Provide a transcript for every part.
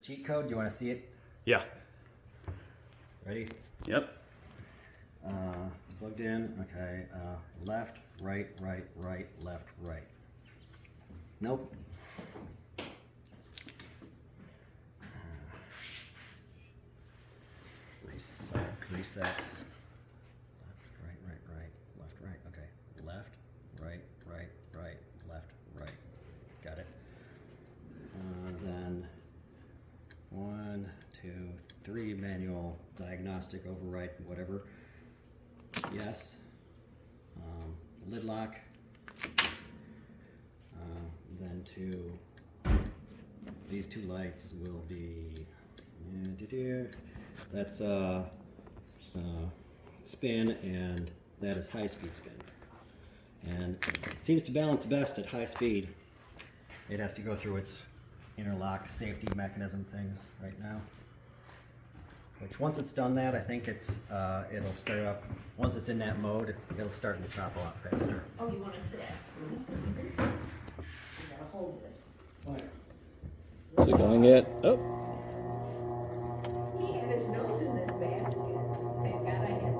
cheat code. Do you want to see it? Yeah. Ready? Yep. It's plugged in. Okay. Left, right, right, right, left, right. Nope. Reset. Reset. Left, right, right, right, left, right. Okay. Left, right, right, right, left, right. Got it. Then 1, 2, 3 manual diagnostic override whatever. Yes. Lid lock. Then these two lights will be. That's spin, and that is high speed spin. And it seems to balance best at high speed. It has to go through its interlock safety mechanism things right now. Which once it's done that, I think it'll start up. Once it's in that mode, it'll start and stop a lot faster. Oh, you want to sit? You gotta hold this. Is it going yet? Oh. He had his nose in this basket. Thank God I had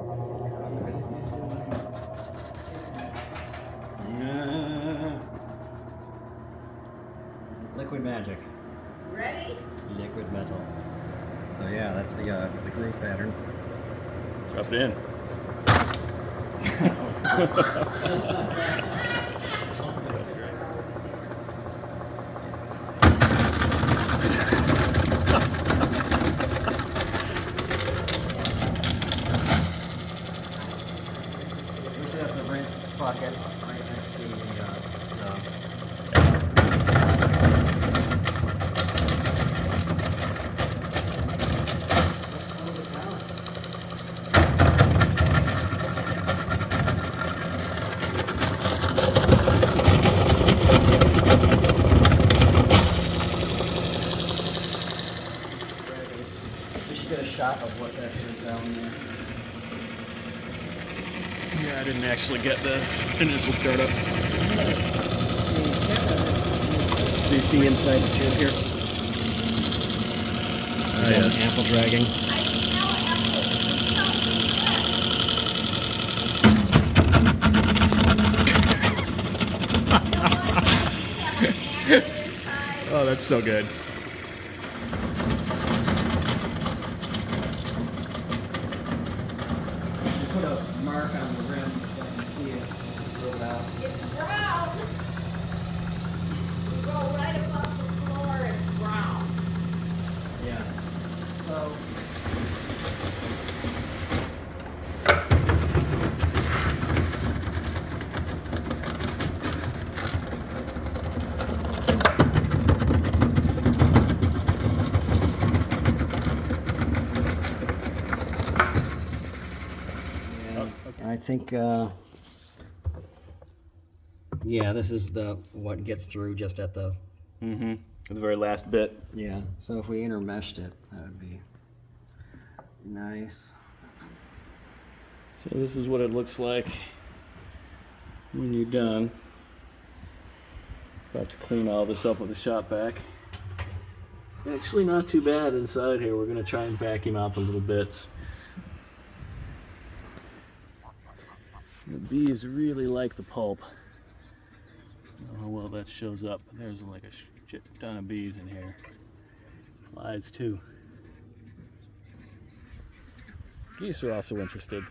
Liquid magic. Ready? Liquid metal. So yeah, that's the groove pattern. Drop it in. That's great. We should have the rinse bucket right next to the we should get a shot of what that is down there. Yeah, I didn't actually get the initial startup. Do you see inside the tube here? Oh, yeah. Ample dragging. Oh, that's so good. You put a mark on the rim so I can see it. Roll it out. It's brown. You go right above the floor, it's brown. Yeah. So. I think, yeah, this is what gets through just at the, Mm-hmm. The very last bit. yeah, so if we intermeshed it, that would be nice. So this is what it looks like when you're done. About to clean all this up with a shop vac. It's actually not too bad inside here. We're going to try and vacuum out the little bits. The bees really like the pulp. I don't know how well that shows up, but there's like a shit ton of bees in here. Flies too. Geese are also interested.